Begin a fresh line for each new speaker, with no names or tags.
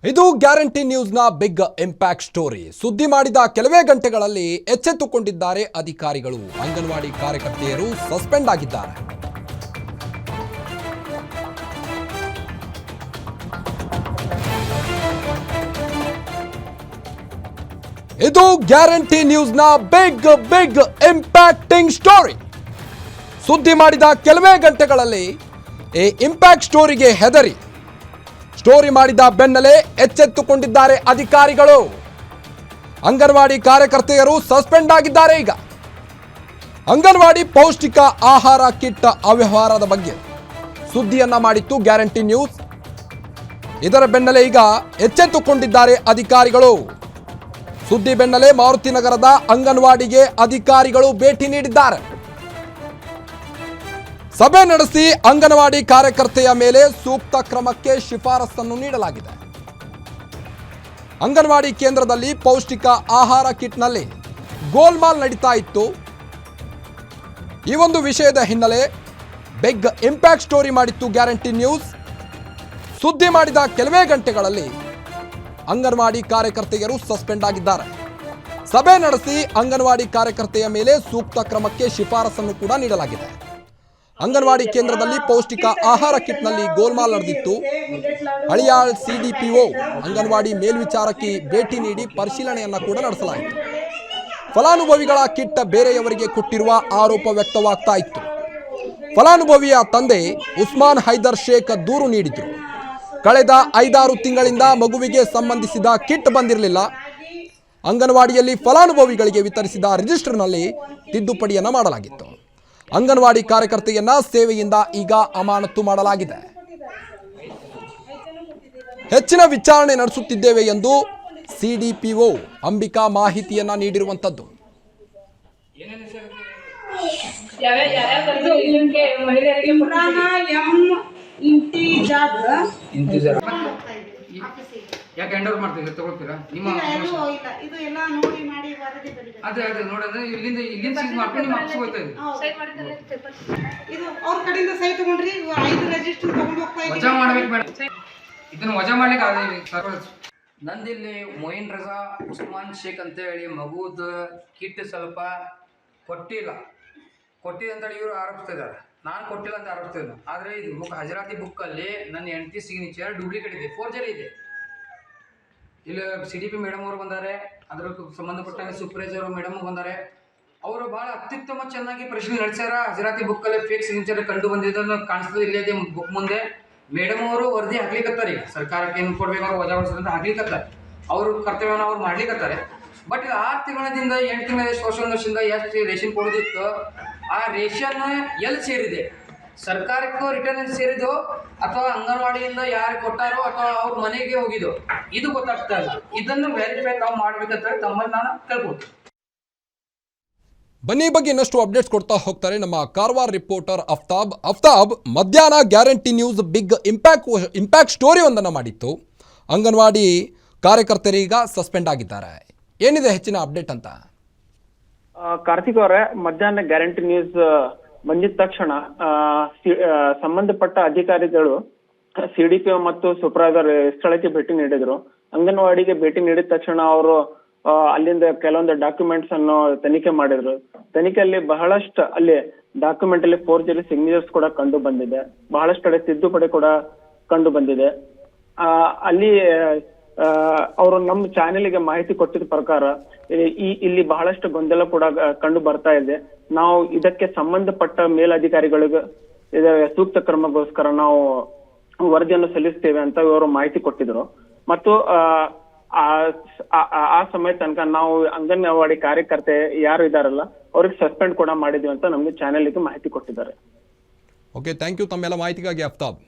ಇದು guarantee ನ್ಯೂಸ್ನ big impact story. ಸುದ್ದಿ ಮಾಡಿದ ಕೆಲವೇ ಗಂಟೆಗಳಲ್ಲಿ ಎಚ್ಚೆತ್ತುಕೊಂಡಿದ್ದಾರೆ ಅಧಿಕಾರಿಗಳು. ಅಂಗನವಾಡಿ ಕಾರ್ಯಕರ್ತೆಯರು ಸಸ್ಪೆಂಡ್ ಆಗಿದ್ದಾರೆ. ಇದು ಗ್ಯಾರಂಟಿ ನ್ಯೂಸ್ನ ಬಿಗ್ ಇಂಪ್ಯಾಕ್ಟಿಂಗ್ ಸ್ಟೋರಿ. ಸುದ್ದಿ ಮಾಡಿದ ಕೆಲವೇ ಗಂಟೆಗಳಲ್ಲಿ ಈ ಇಂಪ್ಯಾಕ್ಟ್ ಸ್ಟೋರಿಗೆ ಹೆದರಿ ಸ್ಟೋರಿ ಮಾಡಿದ ಬೆನ್ನಲ್ಲೇ ಎಚ್ಚೆತ್ತುಕೊಂಡಿದ್ದಾರೆ ಅಧಿಕಾರಿಗಳು. ಅಂಗನವಾಡಿ ಕಾರ್ಯಕರ್ತೆಯರು ಸಸ್ಪೆಂಡ್ ಆಗಿದ್ದಾರೆ. ಈಗ ಅಂಗನವಾಡಿ ಪೌಷ್ಟಿಕ ಆಹಾರ ಕಿಟ್ ಅವ್ಯವಹಾರದ ಬಗ್ಗೆ ಸುದ್ದಿಯನ್ನ ಮಾಡಿತ್ತು ಗ್ಯಾರಂಟಿ ನ್ಯೂಸ್. ಇದರ ಬೆನ್ನಲ್ಲೇ ಈಗ ಎಚ್ಚೆತ್ತುಕೊಂಡಿದ್ದಾರೆ ಅಧಿಕಾರಿಗಳು. ಸುದ್ದಿ ಬೆನ್ನಲ್ಲೇ ಮಾರುತಿ ನಗರದ ಅಂಗನವಾಡಿಗೆ ಅಧಿಕಾರಿಗಳು ಭೇಟಿ ನೀಡಿದ್ದಾರೆ. ಸಭೆ ನಡೆಸಿ ಅಂಗನವಾಡಿ ಕಾರ್ಯಕರ್ತೆಯ ಮೇಲೆ ಸೂಕ್ತ ಕ್ರಮಕ್ಕೆ ಶಿಫಾರಸನ್ನು ನೀಡಲಾಗಿದೆ. ಅಂಗನವಾಡಿ ಕೇಂದ್ರದಲ್ಲಿ ಪೌಷ್ಟಿಕ ಆಹಾರ ಕಿಟ್ನಲ್ಲಿ ಗೋಲ್ಮಾಲ್ ನಡೀತಾ ಇತ್ತು. ಈ ಒಂದು ವಿಷಯದ ಹಿನ್ನೆಲೆ ಬಿಗ್ ಇಂಪ್ಯಾಕ್ಟ್ ಸ್ಟೋರಿ ಮಾಡಿತ್ತು ಗ್ಯಾರಂಟಿ ನ್ಯೂಸ್. ಸುದ್ದಿ ಮಾಡಿದ ಕೆಲವೇ ಗಂಟೆಗಳಲ್ಲಿ ಅಂಗನವಾಡಿ ಕಾರ್ಯಕರ್ತೆಯರು ಸಸ್ಪೆಂಡ್ ಆಗಿದ್ದಾರೆ. ಸಭೆ ನಡೆಸಿ ಅಂಗನವಾಡಿ ಕಾರ್ಯಕರ್ತೆಯ ಮೇಲೆ ಸೂಕ್ತ ಕ್ರಮಕ್ಕೆ ಶಿಫಾರಸನ್ನು ಕೂಡ ನೀಡಲಾಗಿದೆ. ಅಂಗನವಾಡಿ ಕೇಂದ್ರದಲ್ಲಿ ಪೌಷ್ಟಿಕ ಆಹಾರ ಕಿಟ್ನಲ್ಲಿ ಗೋಲ್ಮಾಲ್ ನಡೆದಿತ್ತು. ಹಳಿಯಾಳ್ ಸಿಡಿಪಿಒ ಅಂಗನವಾಡಿ ಮೇಲ್ವಿಚಾರಕಿ ಭೇಟಿ ನೀಡಿ ಪರಿಶೀಲನೆಯನ್ನ ಕೂಡ ನಡೆಸಲಾಯಿತು. ಫಲಾನುಭವಿಗಳ ಕಿಟ್ ಬೇರೆಯವರಿಗೆ ಕೊಟ್ಟಿರುವ ಆರೋಪ ವ್ಯಕ್ತವಾಗ್ತಾ ಇತ್ತು. ಫಲಾನುಭವಿಯ ತಂದೆ ಉಸ್ಮಾನ್ ಹೈದರ್ ಶೇಖ್ ದೂರು ನೀಡಿದ್ರು. ಕಳೆದ 5-6 ತಿಂಗಳಿಂದ ಮಗುವಿಗೆ ಸಂಬಂಧಿಸಿದ ಕಿಟ್ ಬಂದಿರಲಿಲ್ಲ. ಅಂಗನವಾಡಿಯಲ್ಲಿ ಫಲಾನುಭವಿಗಳಿಗೆ ವಿತರಿಸಿದ ರಿಜಿಸ್ಟರ್ನಲ್ಲಿ ತಿದ್ದುಪಡಿಯನ್ನ ಮಾಡಲಾಗಿತ್ತು. ಅಂಗನವಾಡಿ ಕಾರ್ಯಕರ್ತೆಯನ್ನ ಸೇವೆಯಿಂದ ಈಗ ಅಮಾನತು ಮಾಡಲಾಗಿದೆ. ಹೆಚ್ಚಿನ ವಿಚಾರಣೆ ನಡೆಸುತ್ತಿದ್ದೇವೆ ಎಂದು ಸಿಡಿಪಿಒ ಅಂಬಿಕಾ ಮಾಹಿತಿಯನ್ನ ನೀಡಿರುವಂತದ್ದು.
ಯಾಕೆ ಹ್ಯಾಂಡ್ ಓವರ್ ಮಾಡ್ತೀರಾ ತಗೊಳ್ತೀರಾ ನಿಮ್ಮ ಇದು ಎಲ್ಲ ನೋಡಿ ಮಾಡಿ ವರದಿ ಬರೀಬೇಕು. ಅದೇ ನೋಡೋದು ಇಲ್ಲಿಂದ ಸೈನ್ ಮಾಡ್ಕೊಂಡು ನಿಮ್ಮ ಆಫೀಸ್ ಹೋಗ್ತಾ ಇದೆ. ಸೈನ್ ಮಾಡಿದ್ರೆ ಪೇಪರ್ ಇದು ಅವ್ರ ಕಡೆಯಿಂದ ಸೈನ್ ತಗೊಂಡ್ರಿ 5 ರಿಜಿಸ್ಟರ್ ತಗೊಂಡು ಹೋಗ್ತಾ ಇದ್ದೀವಿ. ವಜಾ ಮಾಡಬೇಕು ಮೇಡಂ. ಇದನ್ನ ವಜಾ ಮಾಡ್ಲಿಕ್ಕೆ ಆಗಲ್ಲ ಸರ್. ನಂದಿಲ್ಲಿ ಮೊಯಿನ್ ರಜಾ ಉಸ್ಮಾನ್ ಶೇಖ್ ಅಂತ ಹೇಳಿ ಮಗುದ ಕಿಟ್ ಸ್ವಲ್ಪ ಕೊಟ್ಟಿದೆ ಅಂತ ಇವರು ಆರೋಪಿಸ್ತಿದ್ದಾರೆ. ನಾನು ಕೊಟ್ಟಿಲ್ಲ ಅಂತ ಆರೋಪಿಸ್ತಿದ್ದೆ. ಆದರೆ ಇದು ಬುಕ್ ಹಜರಾತಿ ಬುಕ್ಕಲ್ಲಿ ನನ್ನ ಹೆಂಡತಿ ಸಿಗ್ನೇಚರ್ ಡೂಪ್ಲಿಕೇಟ್ ಇದೆ, ಫೋರ್ಜರಿ ಇದೆ. ಇಲ್ಲಿ CDP ಮೇಡಮ್ ಅವರು ಬಂದಾರೆ, ಅದರ ಸಂಬಂಧಪಟ್ಟ ಸೂಪರ್ವೈಸರ್ ಮೇಡಮ್ ಬಂದಾರೆ. ಅವರು ಬಹಳ ಅತ್ಯುತ್ತಮ ಚೆನ್ನಾಗಿ ಪರಿಶೀಲನೆ ನಡೆಸ್ಯಾರ. ಹಜರಾತಿ ಬುಕ್ಕಲ್ಲಿ ಫೇಕ್ ಸಿಗ್ನೇಚರ್ ಕಂಡು ಬಂದಿದ್ದನ್ನು ಕಾಣಿಸ್ತದೆ. ಇಲ್ಲದೆ ಬುಕ್ ಮುಂದೆ ಮೇಡಮ್ ಅವರು ವರದಿ ಹಾಕ್ಲಿಕ್ಕತ್ತಾರೆ. ಈಗ ಸರ್ಕಾರಕ್ಕೆ ಏನು ಕೊಡ್ಬೇಕು ಅವ್ರು ವಜಾ ಅಂತ ಹಾಕ್ಲಿಕ್ಕತ್ತಾರೆ. ಅವ್ರ ಕರ್ತವ್ಯನ ಅವ್ರು ಮಾಡ್ಲಿಕ್ಕತ್ತಾರೆ. ಬಟ್ ಈಗ 6 ತಿಂಗಳಿಂದ 8 ತಿಂಗಳ ಸೋಷಲ್ ವರ್ಷದಿಂದ ಎಷ್ಟು ರೇಷನ್ ಕೊಡೋದಿತ್ತು, ಆ ರೇಷನ್ ಎಲ್ಲಿ ಸೇರಿದೆ, ಸರ್ಕಾರಕ್ಕೂ ರಿಟರ್ನ್ ಸೇರಿದೋ ಅಥವಾ ಅಂಗನವಾಡಿಯಿಂದ ಯಾರು ಕೊಟ್ಟಾರೋ ಅಥವಾ ಅವ್ರ ಮನೆಗೆ ಹೋಗಿದೋ, ಇದು ಗೊತ್ತಾಗ್ತಾ ಇಲ್ಲ. ಇದನ್ನು ವೆರಿಫೈ ತಾವು ಮಾಡ್ಬೇಕಂತ ತಮ್ಮಲ್ಲಿ ನಾನು ಕೇಳ್ಬೋದು.
ಬನ್ನಿ ಬಗ್ಗೆ ಇನ್ನಷ್ಟು ಅಪ್ಡೇಟ್ಸ್ ಕೊಡ್ತಾ ಹೋಗ್ತಾರೆ ನಮ್ಮ ಕಾರವಾರ ರಿಪೋರ್ಟರ್ ಅಫ್ತಾಬ್. ಮಧ್ಯಾಹ್ನ guarantee news big impact story ಒಂದನ್ನು ಮಾಡಿತ್ತು. ಅಂಗನವಾಡಿ ಕಾರ್ಯಕರ್ತರೀಗ ಸಸ್ಪೆಂಡ್ ಆಗಿದ್ದಾರೆ. ಏನಿದೆ ಹೆಚ್ಚಿನ ಅಪ್ಡೇಟ್ ಅಂತ?
ಕಾರ್ತಿಕ್ ಅವರೇ, ಮಧ್ಯಾಹ್ನ ಗ್ಯಾರಂಟಿ ನ್ಯೂಸ್ ಬಂದಿದ ತಕ್ಷಣ ಸಂಬಂಧಪಟ್ಟ ಅಧಿಕಾರಿಗಳು ಸಿಡಿಪಿಒ ಮತ್ತು ಸೂಪರ್ವೈಸರ್ ಸ್ಥಳಕ್ಕೆ ಭೇಟಿ ನೀಡಿದ್ರು. ಅಂಗನವಾಡಿಗೆ ಭೇಟಿ ನೀಡಿದ ತಕ್ಷಣ ಅವರು ಅಲ್ಲಿಂದ ಕೆಲವೊಂದು ಡಾಕ್ಯುಮೆಂಟ್ಸ್ ಅನ್ನು ತನಿಖೆ ಮಾಡಿದ್ರು. ತನಿಖೆಯಲ್ಲಿ ಬಹಳಷ್ಟು ಅಲ್ಲಿ ಡಾಕ್ಯುಮೆಂಟ್ ಅಲ್ಲಿ ಫೋರ್ಜರಿ ಸಿಗ್ನೇಚರ್ಸ್ ಕೂಡ ಕಂಡು ಬಂದಿದೆ. ಬಹಳಷ್ಟು ಕಡೆ ತಿದ್ದುಪಡಿ ಕೂಡ ಕಂಡು ಬಂದಿದೆ. ಅಲ್ಲಿ ಅವರು ನಮ್ಮ ಚಾನೆಲ್ಗೆ ಮಾಹಿತಿ ಕೊಟ್ಟಿದ್ದ ಪ್ರಕಾರ ಇಲ್ಲಿ ಬಹಳಷ್ಟು ಗೊಂದಲ ಕೂಡ ಕಂಡು ಬರ್ತಾ ಇದೆ. ನಾವು ಇದಕ್ಕೆ ಸಂಬಂಧಪಟ್ಟ ಮೇಲಧಿಕಾರಿಗಳಿಗೆ ಸೂಕ್ತ ಕ್ರಮಗೋಸ್ಕರ ನಾವು ವರದಿಯನ್ನು ಸಲ್ಲಿಸ್ತೇವೆ ಅಂತ ಇವರು ಮಾಹಿತಿ ಕೊಟ್ಟಿದ್ರು. ಮತ್ತು ಆ ಸಮಯ ತನಕ ನಾವು ಅಂಗನವಾಡಿ ಕಾರ್ಯಕರ್ತೆ ಯಾರು ಇದಾರಲ್ಲ ಅವ್ರಿಗೆ ಸಸ್ಪೆಂಡ್ ಕೂಡ ಮಾಡಿದ್ವಿ ಅಂತ ನಮ್ಗೆ ಚಾನೆಲ್ಗೆ ಮಾಹಿತಿ ಕೊಟ್ಟಿದ್ದಾರೆ.
ಓಕೆ, ಥ್ಯಾಂಕ್ ಯು ತಮ್ಮೆಲ್ಲ ಮಾಹಿತಿಗಾಗಿ ಅಫ್ತಾಬ್.